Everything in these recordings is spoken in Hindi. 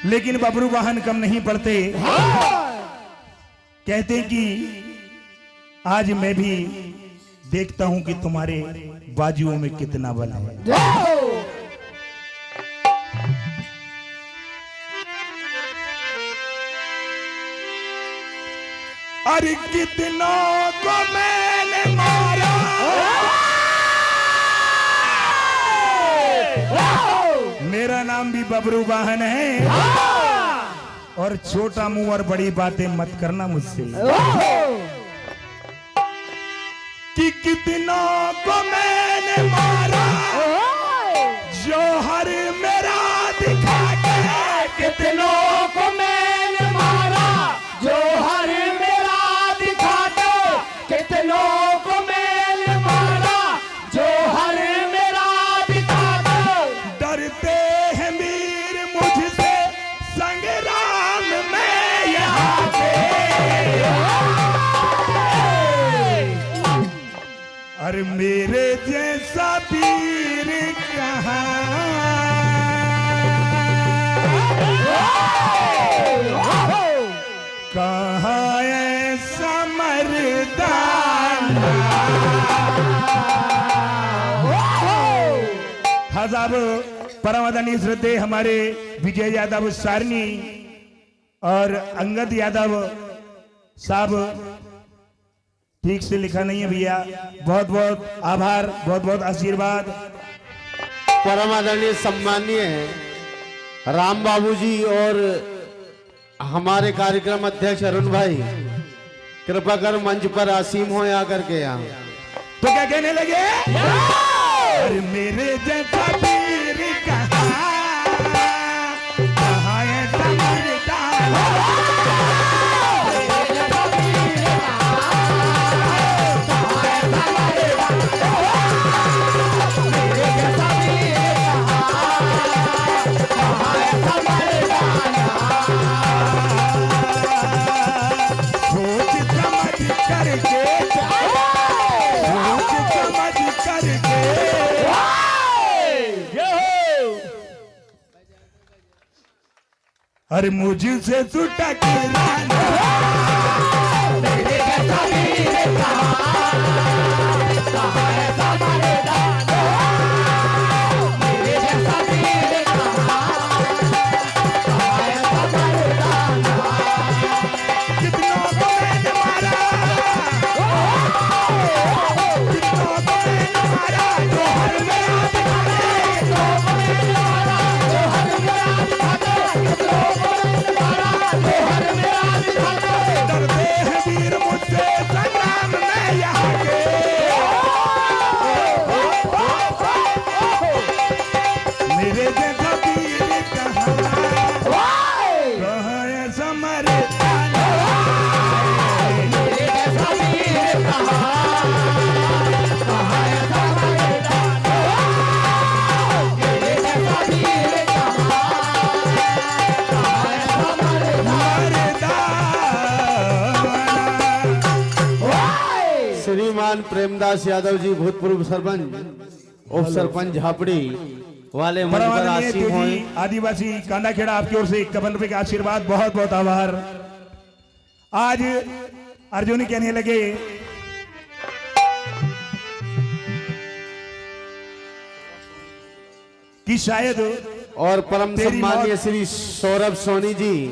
लेकिन बबरू वाहन कम नहीं पड़ते। कहते कि आज मैं भी देखता हूं कि तुम्हारे बाजुओं में कितना बल है। अरे कितनों को मैंने मारा, मेरा नाम भी बबरू वाहन है। और छोटा मुंह और बड़ी बातें मत करना मुझसे। कि कितनों को मैंने मारा, जौहर मेरा दिखा के। कितनों को मैंने मारा, जौहर मेरा दिखा दो। कितनों को मैंने मारा, जौहर मेरा दिखा दो। डरते हैं वीर मुझसे संग्राम में यहाँ पे। अरे मेरे जैसा वीर कहाँ, कहाँ ऐसा मर्दाना। साहब परम आदरणीय श्रद्धे हमारे विजय यादव सारनी और अंगद यादव साहब, ठीक से लिखा नहीं है भैया, बहुत बहुत आभार, बहुत बहुत आशीर्वाद। परम आदरणीय सम्मानीय राम बाबूजी और हमारे कार्यक्रम अध्यक्ष अरुण भाई, कृपा कर मंच पर आसीम हो आकर के यहाँ। तो क्या कहने लगे, अरे मेरे जैसा वीर कहाँ, कहाँ ऐसा मर्दाना। अरे मुझसे तू टकराना, मेरे जैसा वीर कहाँ, कहाँ ऐसा मर्दाना। मेरे जैसा वीर कहाँ, कहाँ ऐसा मर्दाना। कितनों को मैंने मारा, कितनों को मैंने मारा, जौहर मेरा दिखा दे। कितनों को मैंने मारा, जौहर मेरा दिखा दे। कितनों को मैंने मारा, जौहर मेरा दिखा दे। डरते हैं वीर मुझसे संग्राम में यहाँ के। मेरे जैसा वीर कहाँ, कहाँ ऐसा मर्दाना। मेरे जैसा वीर कहाँ, कहाँ ऐसा मर्दाना। मेरे जैसा वीर कहाँ, कहाँ ऐसा मर्दाना। श्रीमान प्रेमदास यादव जी, भूतपूर्व सरपंच, उप सरपंच झापड़ी वाले मंच पर आसीन हो। आदिवासी कांडाखेड़ा आपकी ओर से 51 रुपए का आशीर्वाद, बहुत बहुत आभार। आज अर्जुन कहने लगे कि शायद और परम तेरी सम्मानीय मौत- श्री सौरभ सोनी जी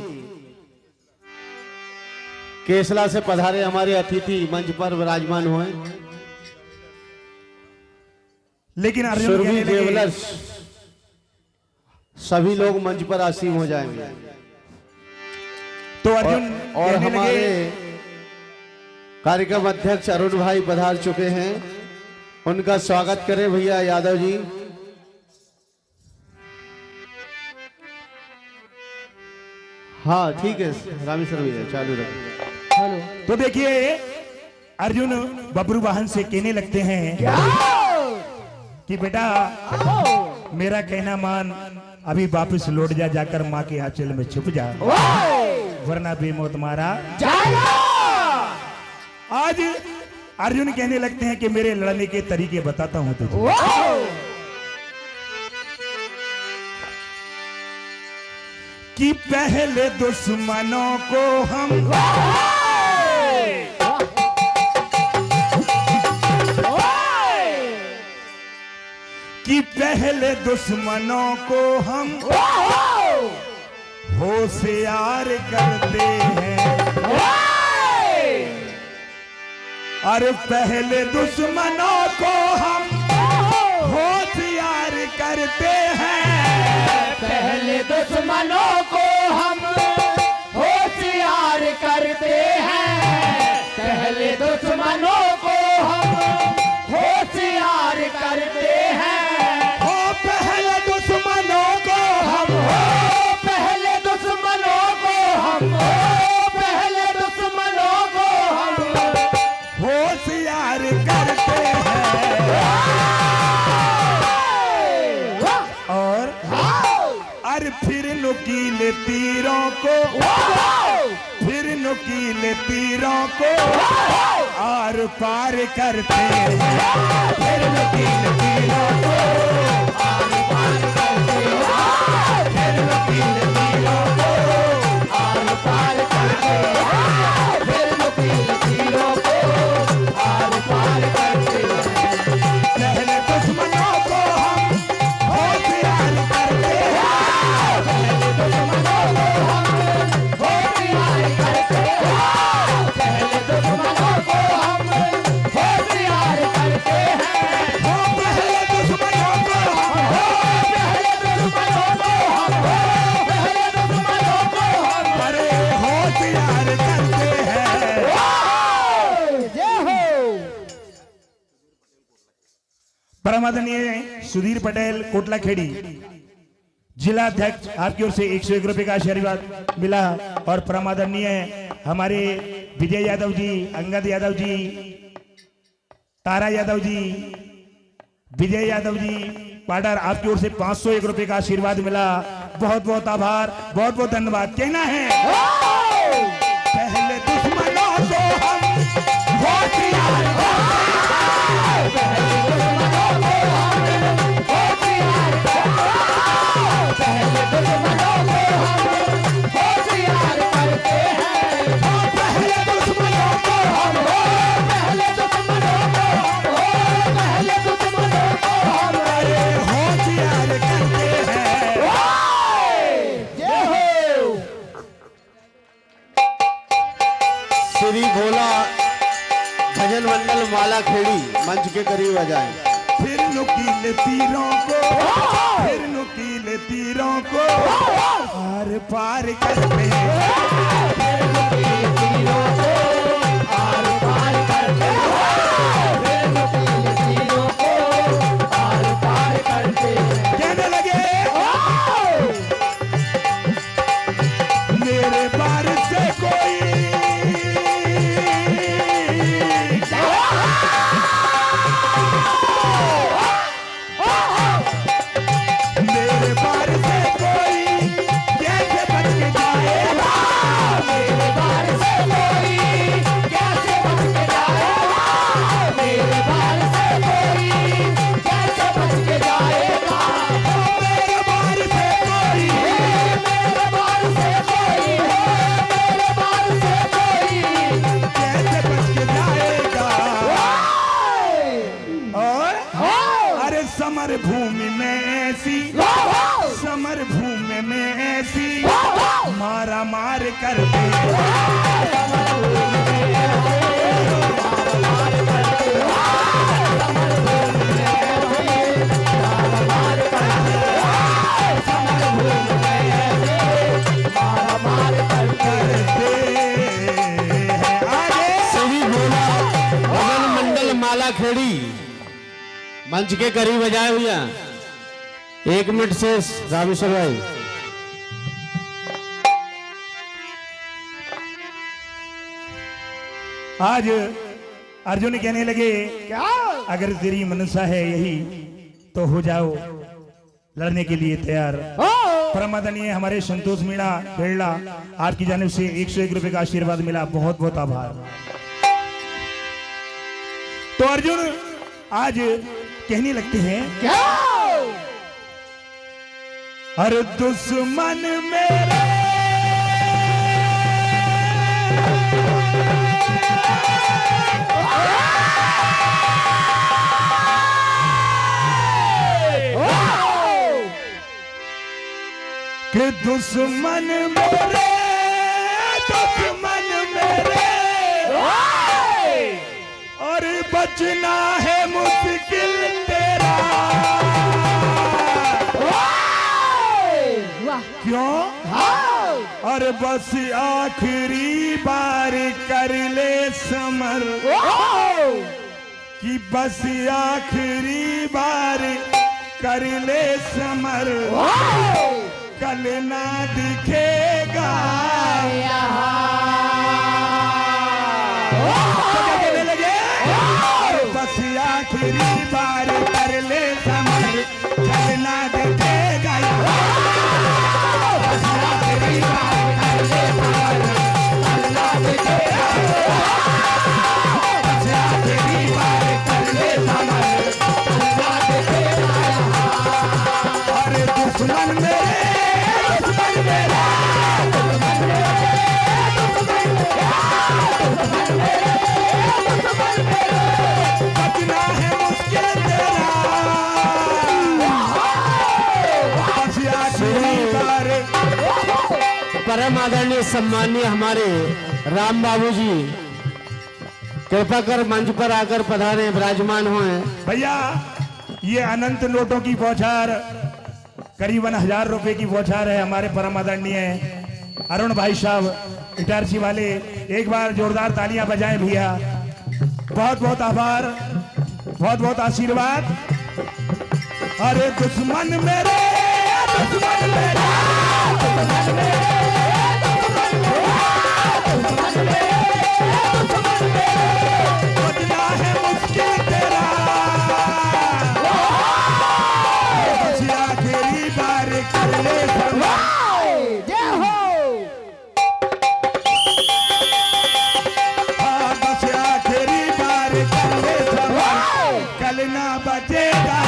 केसला से पधारे हमारे अतिथि मंच पर विराजमान हुए। लेकिन अर्जुन सुरभि कहने लगे देवलर्स सभी लोग मंच पर आसीन हो जाएंगे। तो अर्जुन और कहने हमारे लगे कार्यक्रम अध्यक्ष अरुण भाई पधार चुके हैं, उनका स्वागत करें भैया यादव जी। हाँ ठीक है रामेश्वर भैया, चालू रखें। तो देखिए अर्जुन बबरू वाहन से कहने लगते हैं कि बेटा मेरा कहना मान, अभी वापस लौट जा, जाकर माँ के आंचल में छुप जा, वरना बेमौत मारा। जाएगा। आज अर्जुन कहने लगते हैं कि मेरे लड़ने के तरीके बताता हूं तुझे। कि पहले दुश्मनों को हम कि पहले दुश्मनों को हम होशियार करते हैं। और पहले दुश्मनों को हम होशियार करते हैं। पहले दुश्मनों को हम होशियार करते हैं। पहले दुश्मनों को हम होशियार करते हैं। ओ पहले दुश्मनों को हम पहले दुश्मनों को हम पहले दुश्मनों को हम होशियार करते हैं। और फिर नुकीले तीरों को फिर नुकीले तीरों को आर पार करते हैं। फिर नुकीले तीरों को आर पार करते हैं। फिर नुकीले तीरों को आर पार करते हैं। फिर नुकीले तीरों को आर पार करते हैं। पहले दुश्मनों को हम होशियार करते हैं। पहले दुश्मनों को हम होशियार करते हैं। पहले दुश्मनों को हम होशियार करते हैं। ओ पहले दुश्मनों को हम पहले दुश्मनों को हम पहले दुश्मनों को हम अरे होशियार करते हैं। जय हो। परमादरणीय सुधीर पटेल कोटला खेड़ी जिला अध्यक्ष, आपकी ओर से 101 रुपए का आशीर्वाद मिला। और परमादरणीय हमारे विजय यादव जी, अंगद यादव जी, तारा यादव जी, विजय यादव जी पार्टनर, आपकी ओर से 501 रुपए का आशीर्वाद मिला। बहुत बहुत आभार, बहुत बहुत धन्यवाद। कहना है पहले दुश्मनों को हम होशियार पहले दुश्मनों को हम होशियार करते हैं। पहले दुश्मनों को हम पहले दुश्मनों को हम पहले दुश्मनों को हम होशियार करते हैं। जय हो। श्री भोला भजन मंडल माला खेड़ी मंच के करीब आ जाए। फिर नुकीले तीरों को फिर नुकीले तीरों को आर पार करते हैं। फिर नुकीले तीरों को आर पार करते हैं। फिर नुकीले तीरों को आर पार करते हैं। कहने लगे मेरे बार से कोई मेरे बार से कोई कैसे बच के जाएगा। मेरे बार से कोई कैसे बच के जाएगा। मेरे बार से कोई कैसे बच के जाएगा। मेरे बार से कोई मेरे बार से कोई मेरे बार से कोई कैसे बच के जाएगा। और अरे समर भूमि में ऐसी समर भूमि में ऐसी मारा मार करते श्री भोला भजन मंडल माला खेड़ी मंच के करीब आ जाए भैया। 1 मिनट से रामेश्वर भाई। आज अर्जुन कहने लगे अगर तेरी मनसा है यही तो हो जाओ लड़ने के लिए तैयार। परमादरणीय हमारे संतोष मीणा खेड़ला, आपकी जानिब से 101 रुपए का आशीर्वाद मिला। बहुत बहुत आभार। तो अर्जुन आज कहने लगते हैं, क्या अरे दुश्मन मेरे कि दुश्मन मेरे, दुश्मन मेरे, और बचना है मुश्किल तेरा। वाह क्यों? और बस आखिरी बार कर ले समर, कि बस आखिरी बार कर ले समर, कल ना दिखेगा तो क्या कहने लगे? अरे बस आखिरी बार कर ले समर, कल ना दिखेगा बस आखिरी बार कर ले समर, कल ना दिखेगा बस आखिरी बार कर ले समर, कल ना दिखेगा। अरे दुश्मन मेरे, दुश्मन मेरा, दुश्मन मेरे, दुश्मन मेरे, दुश्मन मेरे, बचना है मुश्किल तेरा, बस आखिरी बार। परम आदरणीय सम्मानीय हमारे राम बाबू जी कृपा कर मंच पर आकर पधारे, विराजमान हुए। भैया ये अनंत नोटों की बौछार, करीबन 1000 रुपए की बौछार है हमारे परम आदरणीय अरुण भाई साहब इटारसी वाले। एक बार जोरदार तालियां बजाएं भैया। बहुत बहुत आभार, बहुत बहुत आशीर्वाद। अरे दुश्मन मेरे, दुश्मन मेरा, दुश्मन मेरे, दुश्मन मेरा, दुश्मन मेरे, दुश्मन मेरे, बचना है मुश्किल तेरा, बस आखिरी बार कर ले समर। जय हो हाँ, बस आखिरी बार कर ले समर, कल ना बचेगा